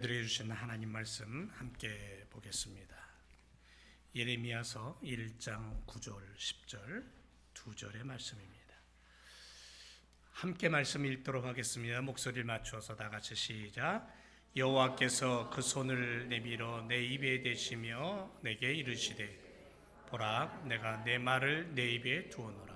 드려주신 하나님 말씀 함께 보겠습니다. 예레미야서 1장 9절 10절 두 절의 말씀입니다. 함께 말씀 읽도록 하겠습니다. 목소리를 맞추어서 다 같이 시작. 여호와께서 그 손을 내밀어 내 입에 대시며 내게 이르시되 보라 내가 내 말을 내 입에 두어노라.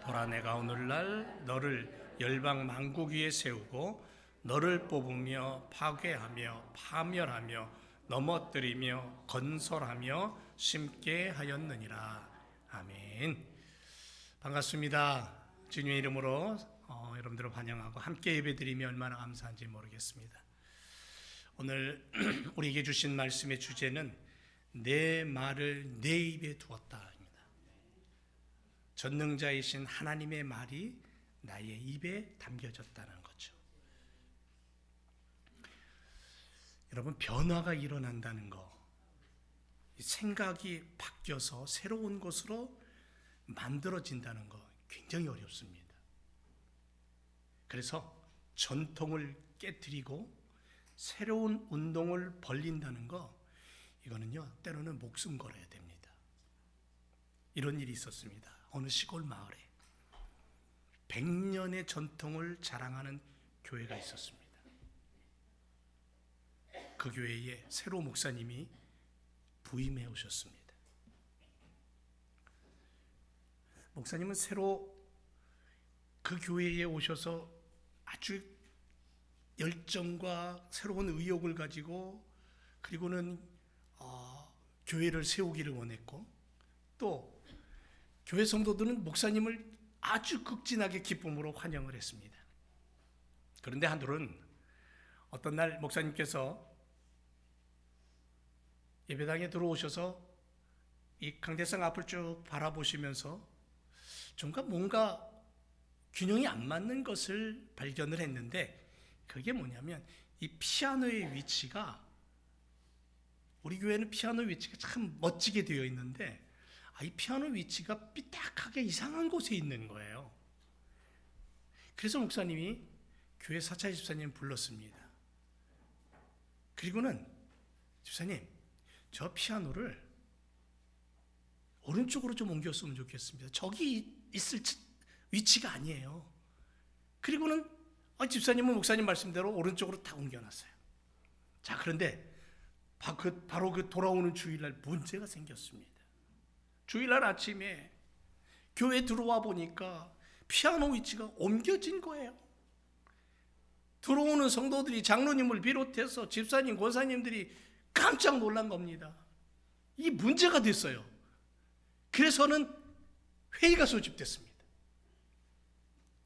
보라 내가 오늘날 너를 열방 만국 위에 세우고 너를 뽑으며 파괴하며 파멸하며 넘어뜨리며 건설하며 심게 하였느니라. 아멘. 반갑습니다. 주님의 이름으로 여러분들을 환영하고 함께 예배드리며 얼마나 감사한지 모르겠습니다. 오늘 우리에게 주신 말씀의 주제는 내 말을 내 입에 두었다입니다. 전능자이신 하나님의 말이 나의 입에 담겨졌다는 거죠. 여러분, 변화가 일어난다는 거, 생각이 바뀌어서 새로운 것으로 만들어진다는 거 굉장히 어렵습니다. 그래서 전통을 깨뜨리고 새로운 운동을 벌린다는 거, 이거는요 때로는 목숨 걸어야 됩니다. 이런 일이 있었습니다. 어느 시골 마을에 100년의 전통을 자랑하는 교회가 있었습니다. 그 교회에 새로 목사님이 부임해 오셨습니다. 목사님은 새로 그 교회에 오셔서 아주 열정과 새로운 의욕을 가지고 그리고는 교회를 세우기를 원했고 또 교회 성도들은 목사님을 아주 극진하게 기쁨으로 환영을 했습니다. 그런데 한둘은 어떤 날 목사님께서 예배당에 들어오셔서 이 강대상 앞을 쭉 바라보시면서 뭔가 균형이 안 맞는 것을 발견을 했는데, 그게 뭐냐면 이 피아노의 위치가, 우리 교회는 피아노 위치가 참 멋지게 되어 있는데 이 피아노 위치가 삐딱하게 이상한 곳에 있는 거예요. 그래서 목사님이 교회 사찰 집사님 불렀습니다. 그리고는 집사님, 저 피아노를 오른쪽으로 좀 옮겼으면 좋겠습니다. 저기 있을 위치가 아니에요. 그리고는 집사님은 목사님 말씀대로 오른쪽으로 다 옮겨놨어요. 자, 그런데 바로 그 돌아오는 주일날 문제가 생겼습니다. 주일날 아침에 교회 들어와 보니까 피아노 위치가 옮겨진 거예요. 들어오는 성도들이, 장로님을 비롯해서 집사님, 권사님들이 깜짝 놀란 겁니다. 이게 문제가 됐어요. 그래서는 회의가 소집됐습니다.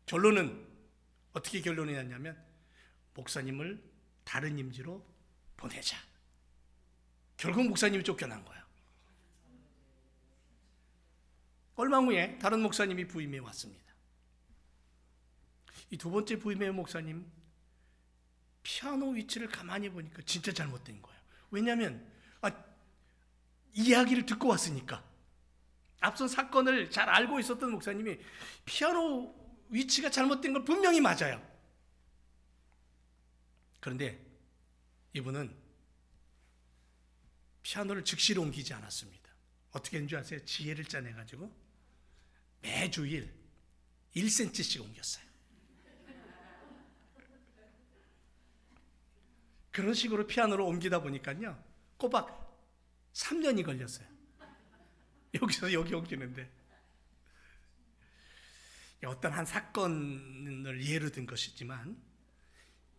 결론은 어떻게 결론이 났냐면 목사님을 다른 임지로 보내자. 결국 목사님이 쫓겨난 거예요. 얼마 후에 다른 목사님이 부임해 왔습니다. 이 두 번째 부임해 목사님 피아노 위치를 가만히 보니까 진짜 잘못된 거예요. 왜냐하면 이야기를 듣고 왔으니까. 앞선 사건을 잘 알고 있었던 목사님이 피아노 위치가 잘못된 걸 분명히 맞아요. 그런데 이분은 피아노를 즉시로 옮기지 않았습니다. 어떻게 했는 줄 아세요? 지혜를 짜내가지고 매주일 1cm씩 옮겼어요. 그런 식으로 피아노를 옮기다 보니까요 꼬박 3년이 걸렸어요. 여기서 여기 옮기는데. 어떤 한 사건을 예로 든 것이지만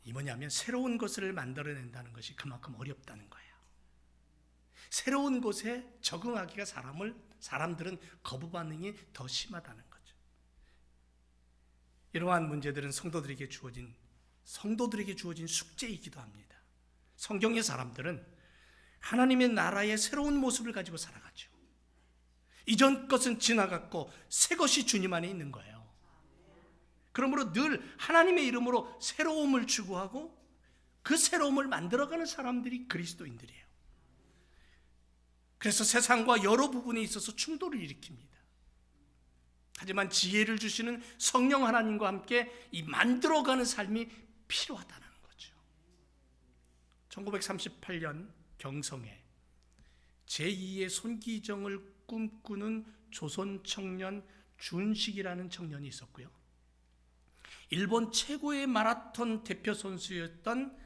이 뭐냐면 새로운 것을 만들어낸다는 것이 그만큼 어렵다는 거예요. 새로운 곳에 적응하기가 사람들은 거부 반응이 더 심하다는 거죠. 이러한 문제들은 성도들에게 주어진 숙제이기도 합니다. 성경의 사람들은 하나님의 나라의 새로운 모습을 가지고 살아가죠. 이전 것은 지나갔고 새 것이 주님 안에 있는 거예요. 그러므로 늘 하나님의 이름으로 새로움을 추구하고 그 새로움을 만들어가는 사람들이 그리스도인들이에요. 그래서 세상과 여러 부분에 있어서 충돌을 일으킵니다. 하지만 지혜를 주시는 성령 하나님과 함께 이 만들어가는 삶이 필요하다는 거죠. 1938년 경성에 제2의 손기정을 꿈꾸는 조선 청년 준식이라는 청년이 있었고요. 일본 최고의 마라톤 대표 선수였던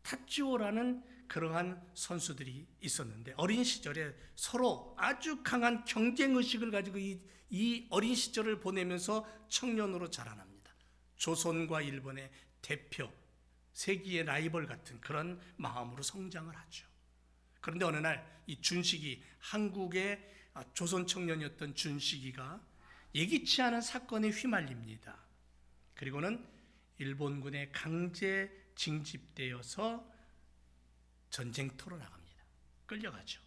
타츠오라는 그러한 선수들이 있었는데, 어린 시절에 서로 아주 강한 경쟁의식을 가지고 이 어린 시절을 보내면서 청년으로 자라납니다. 조선과 일본의 대표, 세기의 라이벌 같은 그런 마음으로 성장을 하죠. 그런데 어느 날 이 준식이, 한국의 조선 청년이었던 준식이가 예기치 않은 사건에 휘말립니다. 그리고는 일본군에 강제 징집되어서 전쟁터로 나갑니다. 끌려가죠.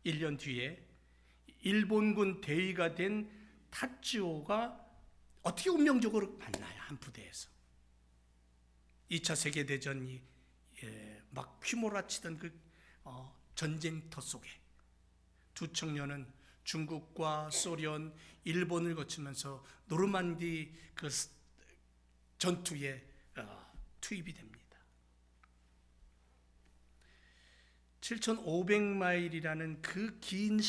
1년 뒤에 일본군 대위가 된 타츠오가 어떻게 운명적으로 만나요, 한 부대에서. 2차 세계대전이 막 휘몰아치던 그 전쟁터 속에 두 청년은 중국과 소련, 일본을 거치면서 노르만디 그 전투에 투입이 됩니다. 7,500마일이라는 그 긴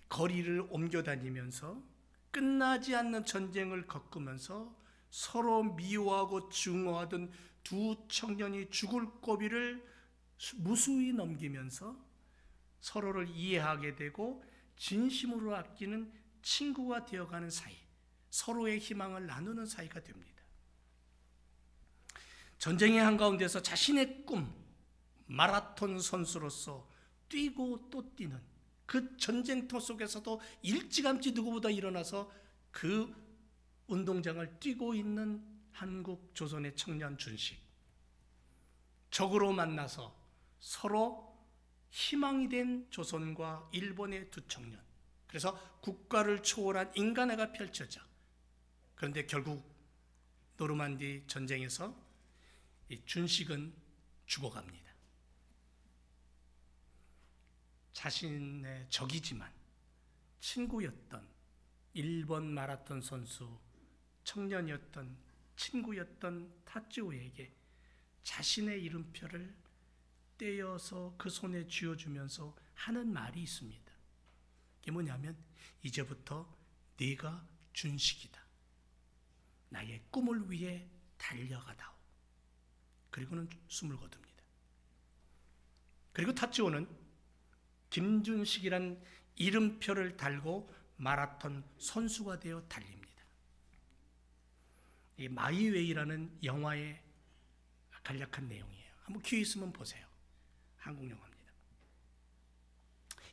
거리를 옮겨 다니면서 끝나지 않는 전쟁을 겪으면서 서로 미워하고 증오하던 두 청년이 죽을 고비를 무수히 넘기면서 서로를 이해하게 되고 진심으로 아끼는 친구가 되어가는 사이, 서로의 희망을 나누는 사이가 됩니다. 전쟁의 한가운데서 자신의 꿈, 마라톤 선수로서 뛰고 또 뛰는 그 전쟁터 속에서도 일찌감치 누구보다 일어나서 그 운동장을 뛰고 있는 한국 조선의 청년 준식. 적으로 만나서 서로 희망이 된 조선과 일본의 두 청년. 그래서 국가를 초월한 인간애가 펼쳐져. 그런데 결국 노르만디 전쟁에서 이 준식은 죽어갑니다. 자신의 적이지만 친구였던 일본 마라톤 선수, 청년이었던 친구였던 타츠오에게 자신의 이름표를 떼어서 그 손에 쥐어주면서 하는 말이 있습니다. 이게 뭐냐면, 이제부터 네가 준식이다. 나의 꿈을 위해 달려가다오. 그리고는 숨을 거둡니다. 그리고 타츠오는 김준식이란 이름표를 달고 마라톤 선수가 되어 달립니다. 이 마이웨이라는 영화의 간략한 내용이에요. 한번 기회 있으면 보세요. 한국 영화입니다.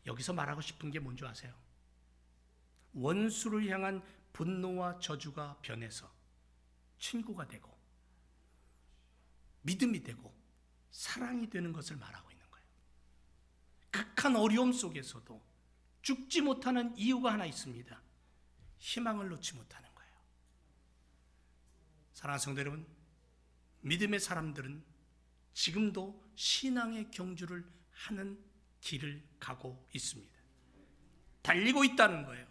여기서 말하고 싶은 게 뭔지 아세요? 원수를 향한 분노와 저주가 변해서 친구가 되고 믿음이 되고 사랑이 되는 것을 말하고 있는 거예요. 극한 어려움 속에서도 죽지 못하는 이유가 하나 있습니다. 희망을 놓지 못하는 거예요. 사랑하는 성도 여러분, 믿음의 사람들은 지금도 신앙의 경주를 하는 길을 가고 있습니다. 달리고 있다는 거예요.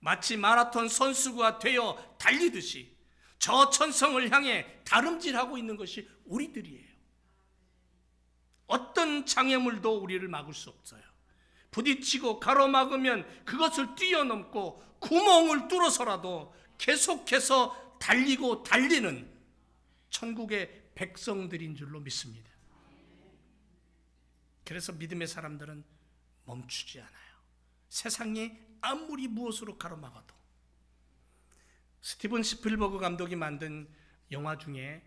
마치 마라톤 선수가 되어 달리듯이 저 천성을 향해 다름질하고 있는 것이 우리들이에요. 어떤 장애물도 우리를 막을 수 없어요. 부딪히고 가로막으면 그것을 뛰어넘고 구멍을 뚫어서라도 계속해서 달리고 달리는 천국의 백성들인 줄로 믿습니다. 그래서 믿음의 사람들은 멈추지 않아요. 세상이 아무리 무엇으로 가로막아도. 스티븐 스필버그 감독이 만든 영화 중에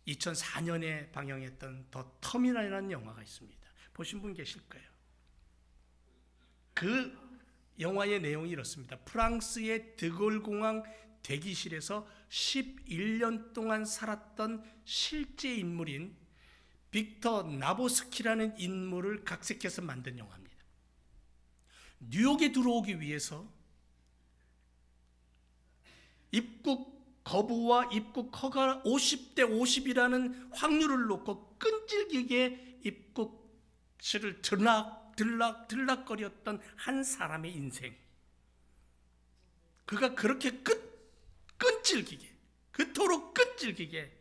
2004년에 방영했던 더 터미널이라는 영화가 있습니다. 보신 분 계실 거예요. 그 영화의 내용이 이렇습니다. 프랑스의 드골 공항 대기실에서 11년 동안 살았던 실제 인물인 빅터 나보스키라는 인물을 각색해서 만든 영화입니다. 뉴욕에 들어오기 위해서 입국 거부와 입국 허가 50대 50이라는 확률을 놓고 끈질기게 입국실을 들락거렸던 한 사람의 인생. 그가 그렇게 끈질기게, 그토록 끈질기게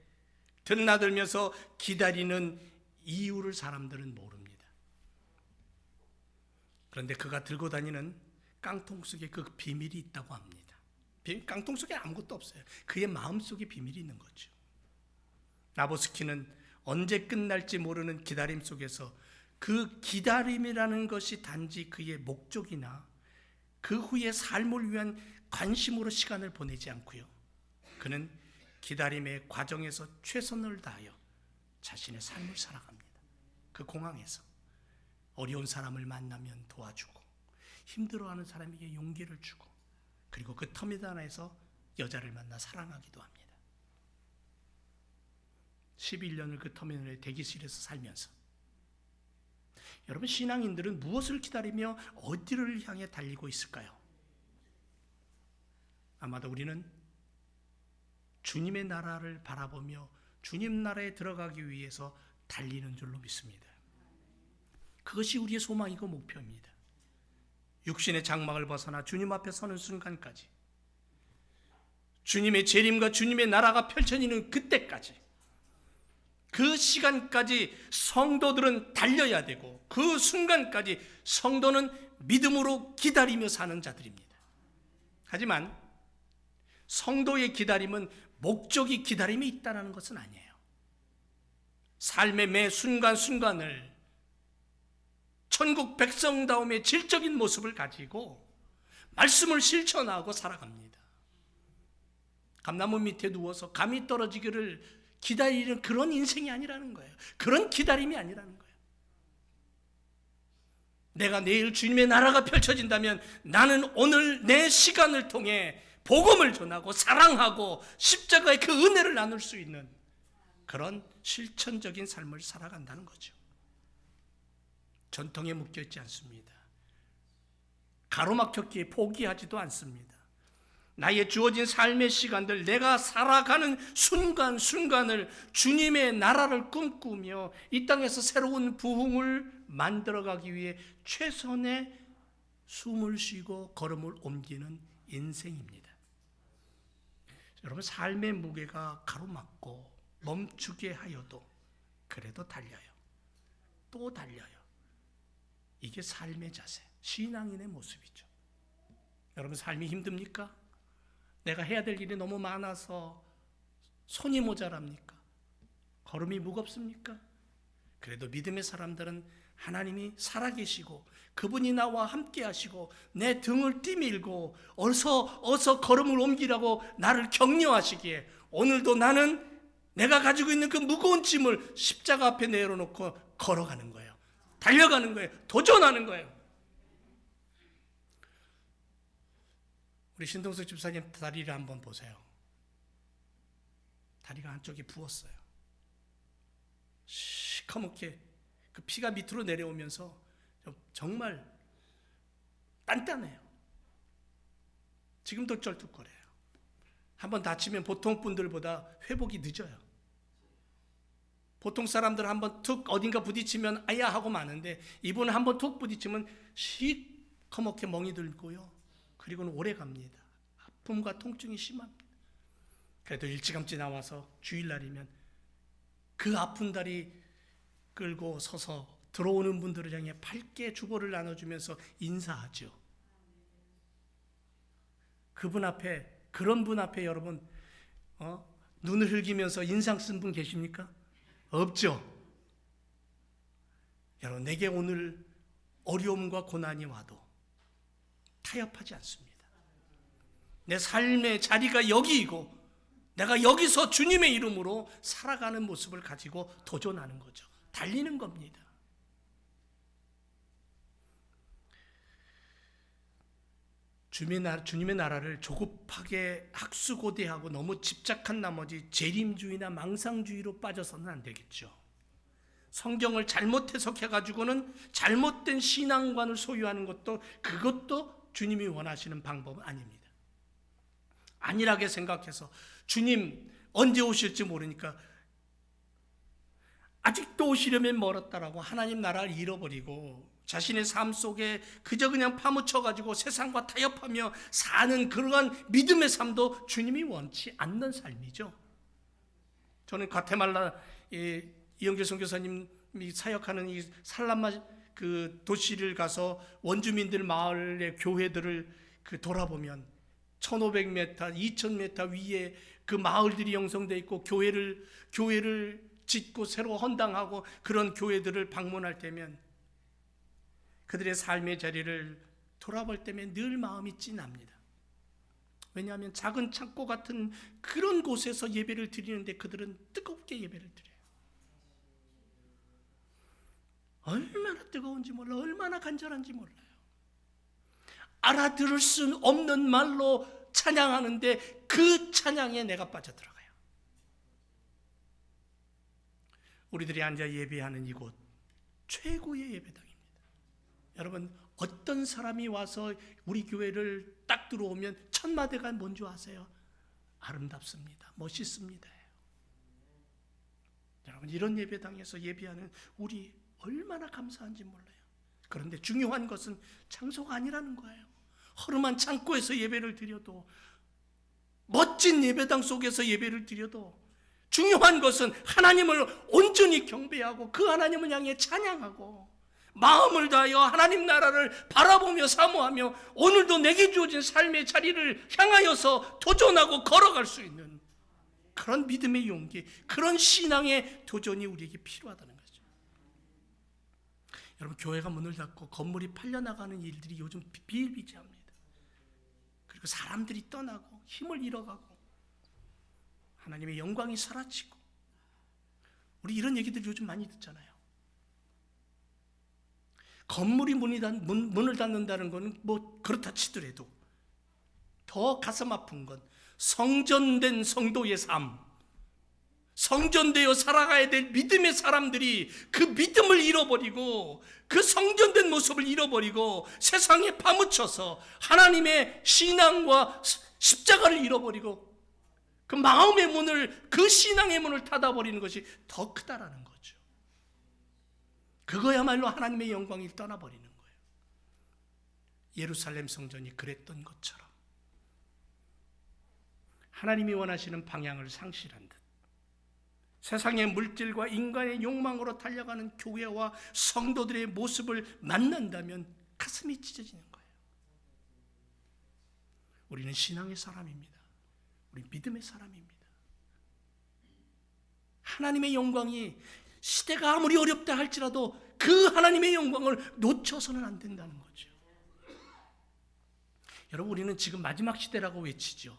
드나들면서 기다리는 이유를 사람들은 모릅니다. 그런데 그가 들고 다니는 깡통 속에 그 비밀이 있다고 합니다. 깡통 속에 아무것도 없어요. 그의 마음속에 비밀이 있는 거죠. 나보스키는 언제 끝날지 모르는 기다림 속에서 그 기다림이라는 것이 단지 그의 목적이나 그 후의 삶을 위한 관심으로 시간을 보내지 않고요. 그는 기다림의 과정에서 최선을 다하여 자신의 삶을 살아갑니다. 그 공항에서 어려운 사람을 만나면 도와주고 힘들어하는 사람에게 용기를 주고 그리고 그 터미널에서 여자를 만나 사랑하기도 합니다. 11년을 그 터미널의 대기실에서 살면서 여러분, 신앙인들은 무엇을 기다리며 어디를 향해 달리고 있을까요? 아마도 우리는 주님의 나라를 바라보며 주님 나라에 들어가기 위해서 달리는 줄로 믿습니다. 그것이 우리의 소망이고 목표입니다. 육신의 장막을 벗어나 주님 앞에 서는 순간까지, 주님의 재림과 주님의 나라가 펼쳐지는 그때까지, 그 시간까지 성도들은 달려야 되고 그 순간까지 성도는 믿음으로 기다리며 사는 자들입니다. 하지만 성도의 기다림은 목적이 기다림이 있다는 것은 아니에요. 삶의 매 순간순간을 천국 백성다움의 질적인 모습을 가지고 말씀을 실천하고 살아갑니다. 감나무 밑에 누워서 감이 떨어지기를 기다리는 그런 인생이 아니라는 거예요. 그런 기다림이 아니라는 거예요. 내가 내일 주님의 나라가 펼쳐진다면 나는 오늘 내 시간을 통해 복음을 전하고 사랑하고 십자가의 그 은혜를 나눌 수 있는 그런 실천적인 삶을 살아간다는 거죠. 전통에 묶여있지 않습니다. 가로막혔기에 포기하지도 않습니다. 나의 주어진 삶의 시간들, 내가 살아가는 순간순간을 주님의 나라를 꿈꾸며 이 땅에서 새로운 부흥을 만들어가기 위해 최선의 숨을 쉬고 걸음을 옮기는 인생입니다. 여러분, 삶의 무게가 가로막고 멈추게 하여도 그래도 달려요. 또 달려요. 이게 삶의 자세, 신앙인의 모습이죠. 여러분, 삶이 힘듭니까? 내가 해야 될 일이 너무 많아서 손이 모자랍니까? 걸음이 무겁습니까? 그래도 믿음의 사람들은 하나님이 살아계시고 그분이 나와 함께 하시고 내 등을 뛰밀고 어서 걸음을 옮기라고 나를 격려하시기에 오늘도 나는 내가 가지고 있는 그 무거운 짐을 십자가 앞에 내려놓고 걸어가는 거예요. 달려가는 거예요. 도전하는 거예요. 우리 신동석 집사님 다리를 한번 보세요. 다리가 한쪽이 부었어요. 시커멓게 그 피가 밑으로 내려오면서 정말 단단해요. 지금도 쩔뚝거려요. 한번 다치면 보통 분들보다 회복이 늦어요. 보통 사람들 한번 툭 어딘가 부딪히면 아야 하고 마는데 이분은 한번 툭 부딪히면 시커멓게 멍이 들고요. 그리고는 오래 갑니다. 아픔과 통증이 심합니다. 그래도 일찌감치 나와서 주일날이면 그 아픈 다리 끌고 서서 들어오는 분들을 향해 밝게 주보를 나눠주면서 인사하죠. 그분 앞에, 그런 분 앞에 여러분 눈을 흘기면서 인상 쓴 분 계십니까? 없죠. 여러분, 내게 오늘 어려움과 고난이 와도 타협하지 않습니다. 내 삶의 자리가 여기이고 내가 여기서 주님의 이름으로 살아가는 모습을 가지고 도전하는 거죠. 달리는 겁니다. 주님의 나라를 조급하게 학수고대하고 너무 집착한 나머지 재림주의나 망상주의로 빠져서는 안 되겠죠. 성경을 잘못 해석해가지고는 잘못된 신앙관을 소유하는 것도 그것도 주님이 원하시는 방법은 아닙니다. 안일하게 생각해서 주님 언제 오실지 모르니까 아직도 오시려면 멀었다라고 하나님 나라를 잃어버리고 자신의 삶 속에 그저 그냥 파묻혀가지고 세상과 타협하며 사는 그러한 믿음의 삶도 주님이 원치 않는 삶이죠. 저는 과테말라 이영길 선교사님이 사역하는 이 살라마 그 도시를 가서 원주민들 마을의 교회들을 돌아보면 1500m, 2000m 위에 그 마을들이 형성되어 있고 교회를 짓고 새로 헌당하고 그런 교회들을 방문할 때면 그들의 삶의 자리를 돌아볼 때면 늘 마음이 찐합니다. 왜냐하면 작은 창고 같은 그런 곳에서 예배를 드리는데 그들은 뜨겁게 예배를 드려요. 얼마나 뜨거운지 몰라, 얼마나 간절한지 몰라요. 알아들을 수 없는 말로 찬양하는데 그 찬양에 내가 빠져들어가요. 우리들이 앉아 예배하는 이곳 최고의 예배당입니다. 여러분, 어떤 사람이 와서 우리 교회를 딱 들어오면 첫 마디가 뭔지 아세요? 아름답습니다, 멋있습니다. 여러분, 이런 예배당에서 예배하는 우리 얼마나 감사한지 몰라요. 그런데 중요한 것은 장소가 아니라는 거예요. 허름한 창고에서 예배를 드려도, 멋진 예배당 속에서 예배를 드려도 중요한 것은 하나님을 온전히 경배하고 그 하나님을 향해 찬양하고 마음을 다하여 하나님 나라를 바라보며 사모하며 오늘도 내게 주어진 삶의 자리를 향하여서 도전하고 걸어갈 수 있는 그런 믿음의 용기, 그런 신앙의 도전이 우리에게 필요하다는 거죠. 여러분, 교회가 문을 닫고 건물이 팔려나가는 일들이 요즘 비일비재합니다. 그리고 사람들이 떠나고 힘을 잃어가고 하나님의 영광이 사라지고, 우리 이런 얘기들 요즘 많이 듣잖아요. 건물이 문을 닫는다는 것은 뭐 그렇다 치더라도 더 가슴 아픈 건 성전된 성도의 삶, 성전되어 살아가야 될 믿음의 사람들이 그 믿음을 잃어버리고 그 성전된 모습을 잃어버리고 세상에 파묻혀서 하나님의 신앙과 십자가를 잃어버리고 그 마음의 문을, 그 신앙의 문을 닫아버리는 것이 더 크다라는 거죠. 그거야말로 하나님의 영광이 떠나버리는 거예요. 예루살렘 성전이 그랬던 것처럼 하나님이 원하시는 방향을 상실한 듯 세상의 물질과 인간의 욕망으로 달려가는 교회와 성도들의 모습을 만난다면 가슴이 찢어지는 거예요. 우리는 신앙의 사람입니다. 우리 믿음의 사람입니다. 하나님의 영광이 시대가 아무리 어렵다 할지라도 그 하나님의 영광을 놓쳐서는 안 된다는 거죠. 여러분, 우리는 지금 마지막 시대라고 외치죠.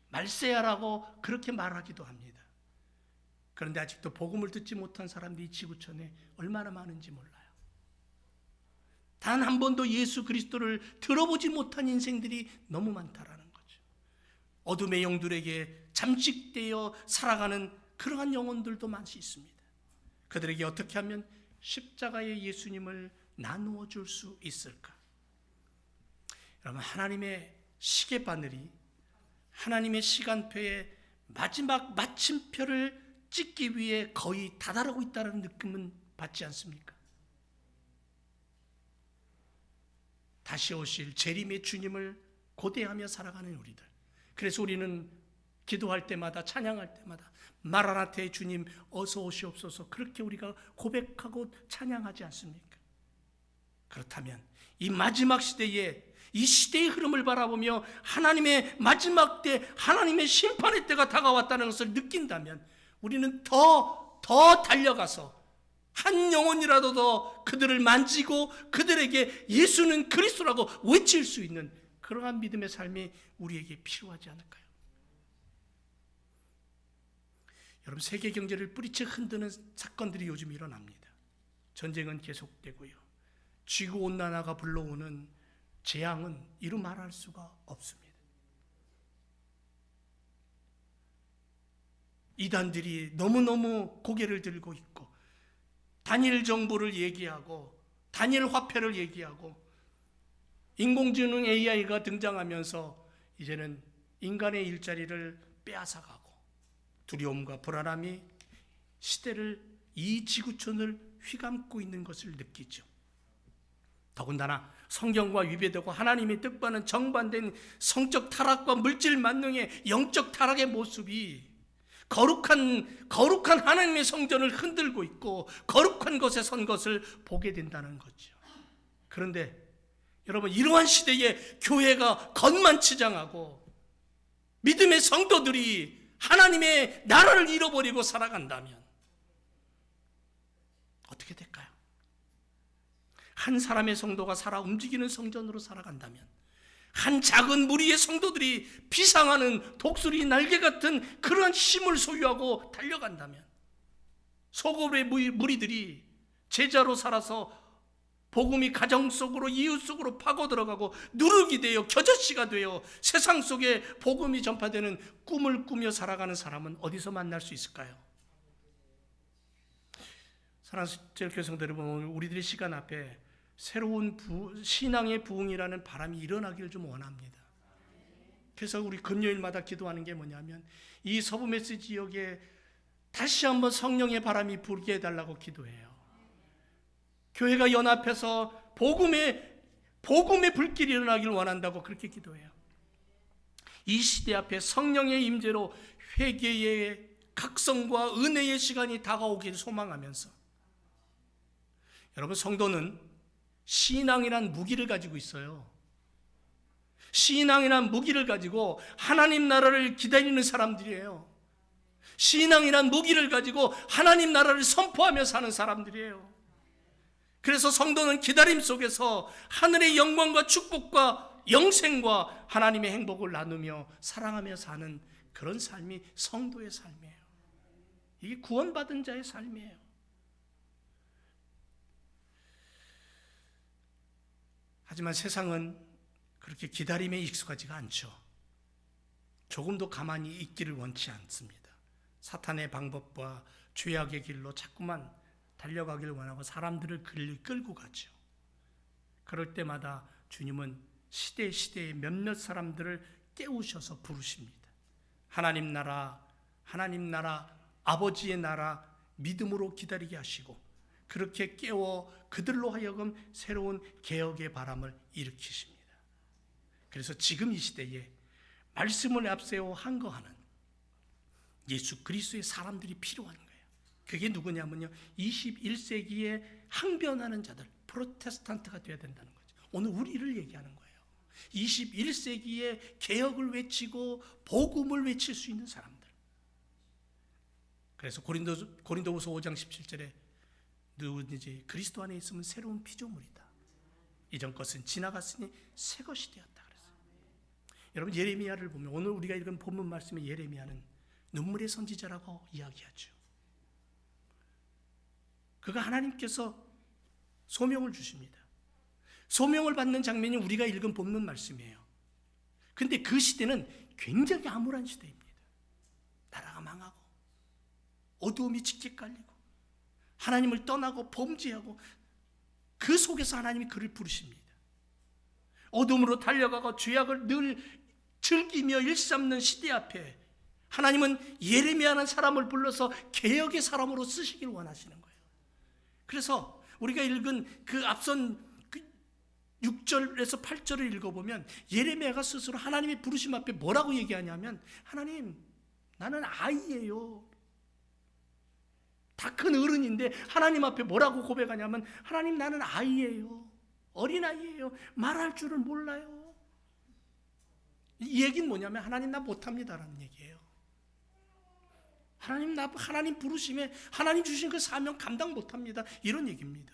말세야라고 그렇게 말하기도 합니다. 그런데 아직도 복음을 듣지 못한 사람들이 지구촌에 얼마나 많은지 몰라요. 단 한 번도 예수 그리스도를 들어보지 못한 인생들이 너무 많다라는 거죠. 어둠의 영들에게 잠식되어 살아가는 그러한 영혼들도 많이 있습니다. 그들에게 어떻게 하면 십자가의 예수님을 나누어 줄 수 있을까? 여러분, 하나님의 시계바늘이 하나님의 시간표의 마지막 마침표를 찍기 위해 거의 다다르고 있다는 느낌은 받지 않습니까? 다시 오실 재림의 주님을 고대하며 살아가는 우리들. 그래서 우리는 기도할 때마다, 찬양할 때마다 마라나타의 주님 어서 오시옵소서, 그렇게 우리가 고백하고 찬양하지 않습니까? 그렇다면 이 마지막 시대에, 이 시대의 흐름을 바라보며 하나님의 마지막 때, 하나님의 심판의 때가 다가왔다는 것을 느낀다면 우리는 더 달려가서 한 영혼이라도 더 그들을 만지고 그들에게 예수는 그리스도라고 외칠 수 있는 그러한 믿음의 삶이 우리에게 필요하지 않을까요? 여러분, 세계 경제를 뿌리채 흔드는 사건들이 요즘 일어납니다. 전쟁은 계속되고요. 지구온난화가 불러오는 재앙은 이루 말할 수가 없습니다. 이단들이 너무너무 고개를 들고 있고 단일 정보를 얘기하고 단일 화폐를 얘기하고 인공지능 AI가 등장하면서 이제는 인간의 일자리를 빼앗아가고 두려움과 불안함이 시대를, 이 지구촌을 휘감고 있는 것을 느끼죠. 더군다나 성경과 위배되고 하나님의 뜻과는 정반대인 성적 타락과 물질 만능의 영적 타락의 모습이 거룩한 하나님의 성전을 흔들고 있고 거룩한 것에 선 것을 보게 된다는 거죠. 그런데 여러분, 이러한 시대에 교회가 겉만치장하고 믿음의 성도들이 하나님의 나라를 잃어버리고 살아간다면 어떻게 될까요? 한 사람의 성도가 살아 움직이는 성전으로 살아간다면, 한 작은 무리의 성도들이 비상하는 독수리 날개 같은 그러한 힘을 소유하고 달려간다면, 소급의 무리들이 제자로 살아서 복음이 가정 속으로 이웃 속으로 파고 들어가고 누룩이 되어 겨자씨가 되어 세상 속에 복음이 전파되는 꿈을 꾸며 살아가는 사람은 어디서 만날 수 있을까요? 사랑하는 교성들 여러분, 오늘 우리들의 시간 앞에 새로운 신앙의 부흥이라는 바람이 일어나기를 좀 원합니다. 그래서 우리 금요일마다 기도하는 게 뭐냐면, 이 서부메시 지역에 다시 한번 성령의 바람이 불게 해달라고 기도해요. 교회가 연합해서 복음의 불길이 일어나기를 원한다고 그렇게 기도해요. 이 시대 앞에 성령의 임재로 회개의 각성과 은혜의 시간이 다가오길 소망하면서, 여러분, 성도는 신앙이란 무기를 가지고 있어요. 신앙이란 무기를 가지고 하나님 나라를 기다리는 사람들이에요. 신앙이란 무기를 가지고 하나님 나라를 선포하며 사는 사람들이에요. 그래서 성도는 기다림 속에서 하늘의 영광과 축복과 영생과 하나님의 행복을 나누며 사랑하며 사는 그런 삶이 성도의 삶이에요. 이게 구원받은 자의 삶이에요. 하지만 세상은 그렇게 기다림에 익숙하지가 않죠. 조금도 가만히 있기를 원치 않습니다. 사탄의 방법과 죄악의 길로 자꾸만 달려가기를 원하고 사람들을 끌고 가죠. 그럴 때마다 주님은 시대에 몇몇 사람들을 깨우셔서 부르십니다. 하나님 나라, 아버지의 나라 믿음으로 기다리게 하시고, 그렇게 깨워 그들로 하여금 새로운 개혁의 바람을 일으키십니다. 그래서 지금 이 시대에 말씀을 앞세워 항거하는 예수 그리스도의 사람들이 필요한 거예요. 그게 누구냐면요, 21세기에 항변하는 자들, 프로테스탄트가 되어야 된다는 거죠. 오늘 우리를 얘기하는 거예요. 21세기에 개혁을 외치고 복음을 외칠 수 있는 사람들. 그래서 고린도후서 5장 17절에 누구든지 그리스도 안에 있으면 새로운 피조물이다. 이전 것은 지나갔으니 새 것이 되었다 그랬어요. 여러분, 예레미야를 보면, 오늘 우리가 읽은 본문 말씀의 예레미야는 눈물의 선지자라고 이야기하죠. 그가 하나님께서 소명을 주십니다. 소명을 받는 장면이 우리가 읽은 본문 말씀이에요. 근데 그 시대는 굉장히 암울한 시대입니다. 나라가 망하고 어두움이 짙게 깔리고 하나님을 떠나고 범죄하고, 그 속에서 하나님이 그를 부르십니다. 어둠으로 달려가고 죄악을 늘 즐기며 일삼는 시대 앞에 하나님은 예레미야라는 사람을 불러서 개혁의 사람으로 쓰시길 원하시는 거예요. 그래서 우리가 읽은 그 앞선 6절에서 8절을 읽어보면 예레미야가 스스로 하나님의 부르심 앞에 뭐라고 얘기하냐면, 하나님, 나는 아이예요. 다 큰 어른인데 하나님 앞에 뭐라고 고백하냐면, 하나님, 나는 아이예요. 어린아이예요. 말할 줄을 몰라요. 이 얘기는 뭐냐면, 하나님, 나 못합니다라는 얘기예요. 하나님 부르심에 하나님 주신 그 사명 감당 못합니다, 이런 얘기입니다.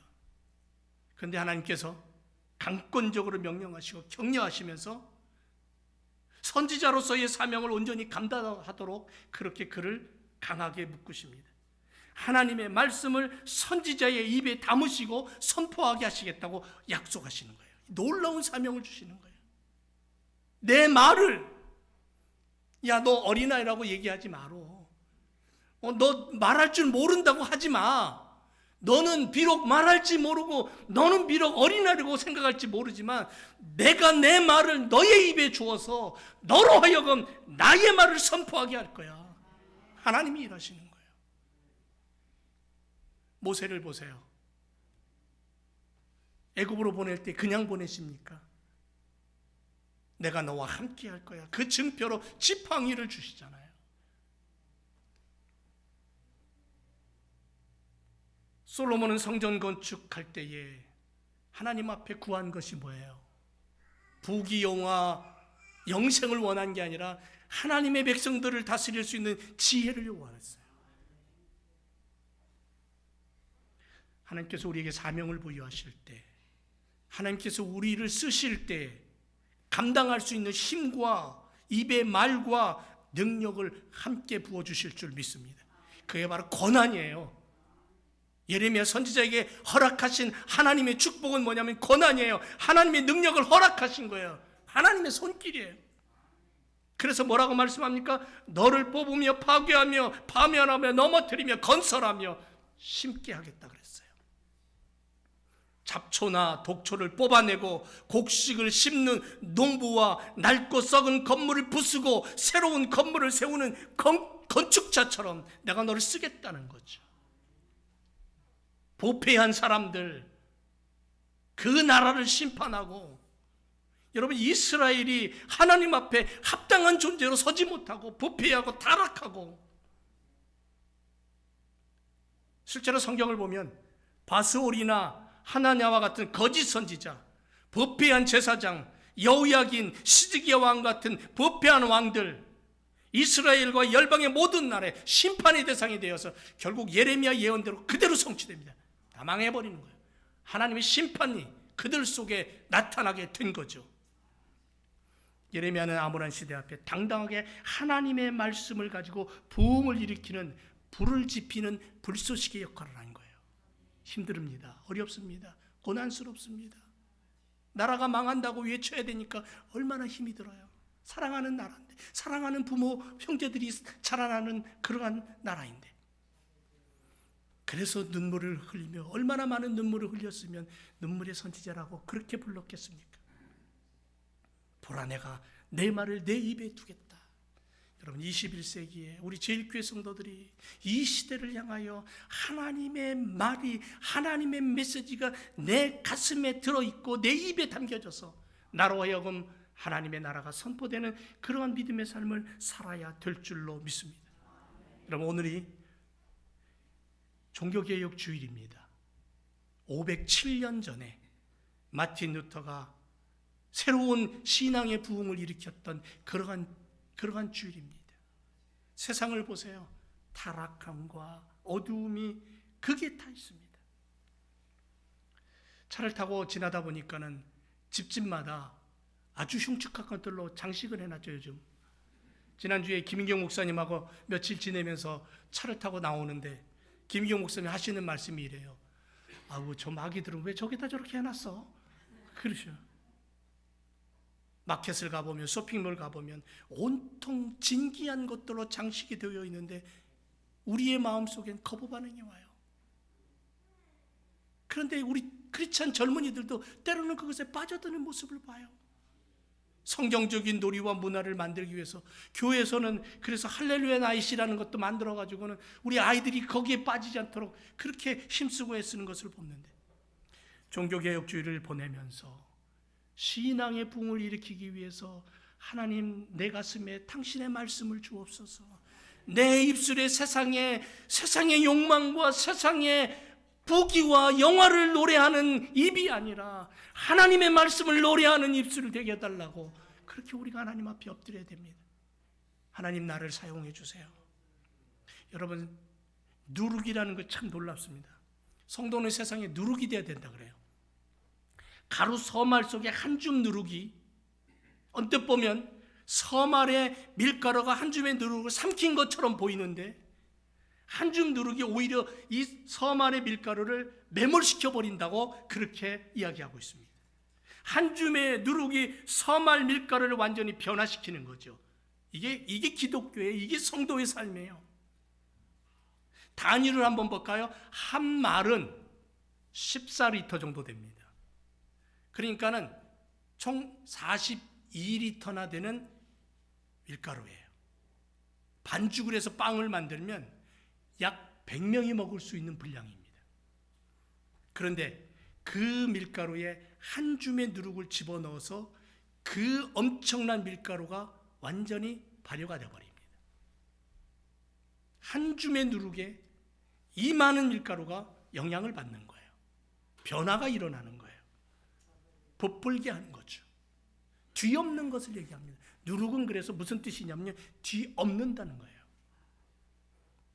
그런데 하나님께서 강권적으로 명령하시고 격려하시면서 선지자로서의 사명을 온전히 감당하도록 그렇게 그를 강하게 묶으십니다. 하나님의 말씀을 선지자의 입에 담으시고 선포하게 하시겠다고 약속하시는 거예요. 놀라운 사명을 주시는 거예요. 내 말을, 야, 너 어린아이라고 얘기하지 마로. 너 말할 줄 모른다고 하지 마. 너는 비록 말할지 모르고, 너는 비록 어린아이라고 생각할지 모르지만, 내가 내 말을 너의 입에 주어서 너로 하여금 나의 말을 선포하게 할 거야. 하나님이 일하시는 거예요. 모세를 보세요. 애굽으로 보낼 때 그냥 보내십니까? 내가 너와 함께 할 거야. 그 증표로 지팡이를 주시잖아요. 솔로몬은 성전 건축할 때에 하나님 앞에 구한 것이 뭐예요? 부귀영화, 영생을 원한 게 아니라 하나님의 백성들을 다스릴 수 있는 지혜를 요구했어요. 하나님께서 우리에게 사명을 부여하실 때, 하나님께서 우리를 쓰실 때 감당할 수 있는 힘과 입의 말과 능력을 함께 부어주실 줄 믿습니다. 그게 바로 권한이에요. 예레미야 선지자에게 허락하신 하나님의 축복은 뭐냐면 권한이에요. 하나님의 능력을 허락하신 거예요. 하나님의 손길이에요. 그래서 뭐라고 말씀합니까? 너를 뽑으며 파괴하며 파멸하며 넘어뜨리며 건설하며 심게 하겠다 그랬어요. 잡초나 독초를 뽑아내고 곡식을 심는 농부와 낡고 썩은 건물을 부수고 새로운 건물을 세우는 건축자처럼 내가 너를 쓰겠다는 거죠. 부패한 사람들, 그 나라를 심판하고, 여러분 이스라엘이 하나님 앞에 합당한 존재로 서지 못하고 부패하고 타락하고, 실제로 성경을 보면 바스올이나 하나냐와 같은 거짓 선지자, 부패한 제사장, 여호야긴, 시드기야 왕 같은 부패한 왕들, 이스라엘과 열방의 모든 나라에 심판의 대상이 되어서 결국 예레미야 예언대로 그대로 성취됩니다. 다 망해버리는 거예요. 하나님의 심판이 그들 속에 나타나게 된 거죠. 예레미야는 암울한 시대 앞에 당당하게 하나님의 말씀을 가지고 부흥을 일으키는, 불을 지피는 불쏘시개 역할을 한 거예요. 힘듭니다. 어렵습니다. 고난스럽습니다. 나라가 망한다고 외쳐야 되니까 얼마나 힘이 들어요. 사랑하는 나라인데, 사랑하는 부모, 형제들이 자라나는 그러한 나라인데. 그래서 눈물을 흘리며, 얼마나 많은 눈물을 흘렸으면 눈물의 선지자라고 그렇게 불렀겠습니까? 보라, 내가 내 말을 내 입에 두겠다. 여러분 21세기에 우리 제일교회 성도들이 이 시대를 향하여 하나님의 말이, 하나님의 메시지가 내 가슴에 들어있고 내 입에 담겨져서 나로 하여금 하나님의 나라가 선포되는 그러한 믿음의 삶을 살아야 될 줄로 믿습니다. 여러분 오늘이 종교개혁 주일입니다. 507년 전에 마틴 루터가 새로운 신앙의 부흥을 일으켰던 그러한 주일입니다. 세상을 보세요. 타락함과 어두움이 극에 타 있습니다. 차를 타고 지나다 보니까는 집집마다 아주 흉측한 것들로 장식을 해놨죠. 요즘 지난주에 김인경 목사님하고 며칠 지내면서 차를 타고 나오는데 김인경 목사님 하시는 말씀이 이래요. 아우, 저 마귀들은 왜 저기다 저렇게 해놨어? 그러셔. 마켓을 가보면, 쇼핑몰 가보면 온통 진기한 것들로 장식이 되어 있는데 우리의 마음속엔 거부 반응이 와요. 그런데 우리 크리스찬 젊은이들도 때로는 그것에 빠져드는 모습을 봐요. 성경적인 놀이와 문화를 만들기 위해서 교회에서는 그래서 할렐루야 나잇이라는 것도 만들어가지고는 우리 아이들이 거기에 빠지지 않도록 그렇게 힘쓰고 애쓰는 것을 보는데, 종교개혁주의를 보내면서 신앙의 붕을 일으키기 위해서 하나님, 내 가슴에 당신의 말씀을 주옵소서. 내 입술에 세상의 욕망과 세상의 부귀와 영화를 노래하는 입이 아니라 하나님의 말씀을 노래하는 입술을 되게 해달라고, 그렇게 우리가 하나님 앞에 엎드려야 됩니다. 하나님, 나를 사용해 주세요. 여러분, 누룩이라는 거 참 놀랍습니다. 성도는 세상에 누룩이 되어야 된다 그래요. 가루 서말 속에 한 줌 누룩이 언뜻 보면 서말의 밀가루가 한 줌의 누룩을 삼킨 것처럼 보이는데, 한 줌 누룩이 오히려 이 서말의 밀가루를 매몰시켜 버린다고 그렇게 이야기하고 있습니다. 한 줌의 누룩이 서말 밀가루를 완전히 변화시키는 거죠. 이게 기독교의, 이게 성도의 삶이에요. 단위를 한번 볼까요? 한 말은 14리터 정도 됩니다. 그러니까는 총 42리터나 되는 밀가루예요. 반죽을 해서 빵을 만들면 약 100명이 먹을 수 있는 분량입니다. 그런데 그 밀가루에 한 줌의 누룩을 집어넣어서 그 엄청난 밀가루가 완전히 발효가 되어버립니다. 한 줌의 누룩에 이 많은 밀가루가 영향을 받는 거예요. 변화가 일어나는 거예요. 부풀게 하는 거죠. 뒤엎는 것을 얘기합니다. 누룩은 그래서 무슨 뜻이냐면요, 뒤엎는다는 거예요.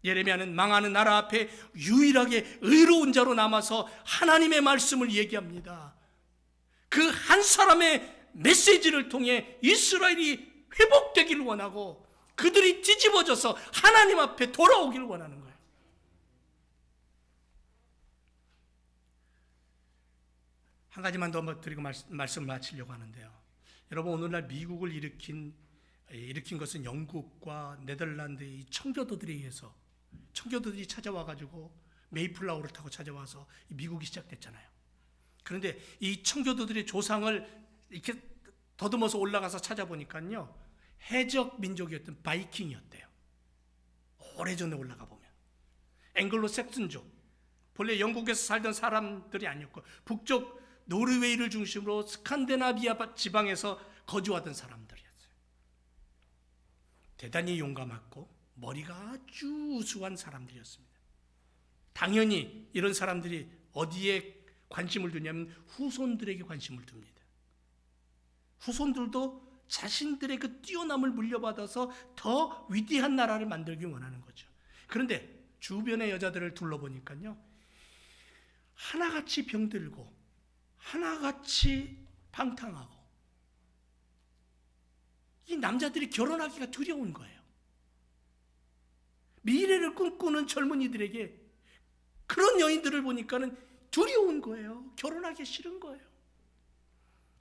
예레미야는 망하는 나라 앞에 유일하게 의로운 자로 남아서 하나님의 말씀을 얘기합니다. 그 한 사람의 메시지를 통해 이스라엘이 회복되기를 원하고 그들이 뒤집어져서 하나님 앞에 돌아오기를 원하는 거예요. 한 가지만 더 드리고 말씀을 마치려고 하는데요. 여러분, 오늘날 미국을 일으킨 것은 영국과 네덜란드의 청교도들에 의해서, 청교도들이 찾아와가지고 메이플라워를 타고 찾아와서 미국이 시작됐잖아요. 그런데 이 청교도들의 조상을 이렇게 더듬어서 올라가서 찾아보니까요, 해적 민족이었던 바이킹이었대요. 오래전에 올라가 보면 앵글로 삭슨족, 본래 영국에서 살던 사람들이 아니었고 북쪽 노르웨이를 중심으로 스칸디나비아 지방에서 거주하던 사람들이었어요. 대단히 용감하고 머리가 아주 우수한 사람들이었습니다. 당연히 이런 사람들이 어디에 관심을 두냐면 후손들에게 관심을 둡니다. 후손들도 자신들의 그 뛰어남을 물려받아서 더 위대한 나라를 만들기 원하는 거죠. 그런데 주변의 여자들을 둘러보니까요, 하나같이 병들고 하나같이 방탕하고 이 남자들이 결혼하기가 두려운 거예요. 미래를 꿈꾸는 젊은이들에게 그런 여인들을 보니까는 두려운 거예요. 결혼하기 싫은 거예요.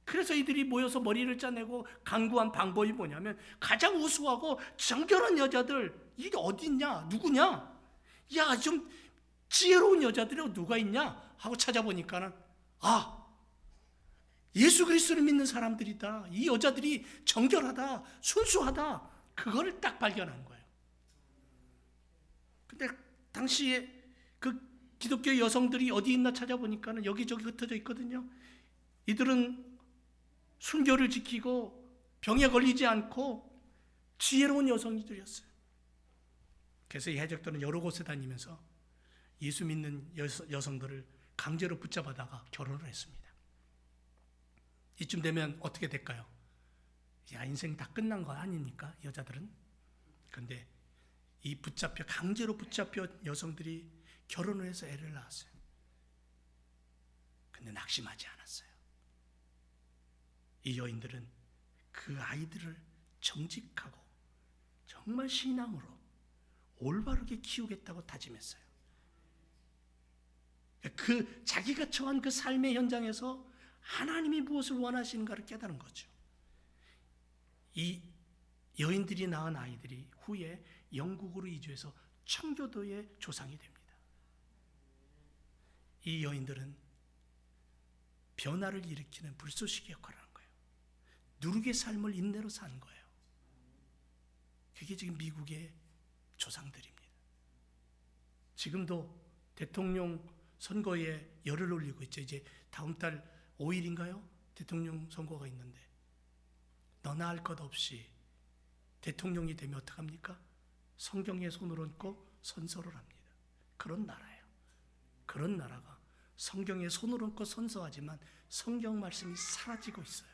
그래서 이들이 모여서 머리를 짜내고 강구한 방법이 뭐냐면, 가장 우수하고 정결한 여자들, 이게 어디 있냐, 누구냐, 야, 좀 지혜로운 여자들이 누가 있냐 하고 찾아보니까는, 아, 예수 그리스도를 믿는 사람들이다. 이 여자들이 정결하다, 순수하다. 그거를 딱 발견한 거예요. 근데 당시에 그 기독교 여성들이 어디 있나 찾아보니까는 여기저기 흩어져 있거든요. 이들은 순교를 지키고 병에 걸리지 않고 지혜로운 여성들이었어요. 그래서 이 해적들은 여러 곳에 다니면서 예수 믿는 여성들을 강제로 붙잡아다가 결혼을 했습니다. 이쯤 되면 어떻게 될까요? 야, 인생 다 끝난 거 아닙니까? 여자들은. 그런데 이 강제로 붙잡혀 여성들이 결혼을 해서 애를 낳았어요. 근데 낙심하지 않았어요. 이 여인들은 그 아이들을 정직하고 정말 신앙으로 올바르게 키우겠다고 다짐했어요. 그 자기가 처한 그 삶의 현장에서 하나님이 무엇을 원하시는가를 깨달은 거죠. 이 여인들이 낳은 아이들이 후에 영국으로 이주해서 청교도의 조상이 됩니다. 이 여인들은 변화를 일으키는 불쏘시개 역할을 한 거예요. 누룩의 삶을 인내로 산 거예요. 그게 지금 미국의 조상들입니다. 지금도 대통령 선거에 열을 올리고 있죠. 이제 다음 달 5일인가요? 대통령 선거가 있는데, 너나 할 것 없이 대통령이 되면 어떡합니까? 성경에 손을 얹고 선서를 합니다. 그런 나라예요. 그런 나라가 성경에 손을 얹고 선서하지만 성경 말씀이 사라지고 있어요.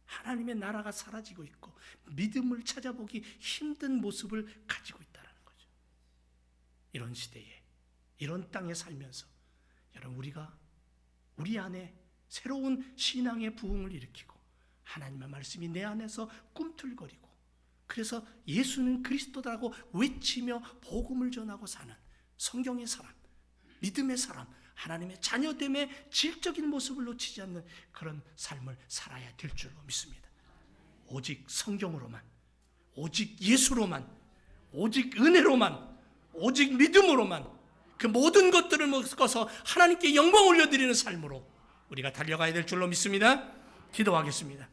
하나님의 나라가 사라지고 있고 믿음을 찾아보기 힘든 모습을 가지고 있다는 거죠. 이런 시대에, 이런 땅에 살면서 여러분, 우리가 우리 안에 새로운 신앙의 부흥을 일으키고 하나님의 말씀이 내 안에서 꿈틀거리고, 그래서 예수는 그리스도다라고 외치며 복음을 전하고 사는 성경의 사람, 믿음의 사람, 하나님의 자녀됨의 질적인 모습을 놓치지 않는 그런 삶을 살아야 될 줄로 믿습니다. 오직 성경으로만, 오직 예수로만, 오직 은혜로만, 오직 믿음으로만 그 모든 것들을 먹어서 하나님께 영광 올려드리는 삶으로 우리가 달려가야 될 줄로 믿습니다. 기도하겠습니다.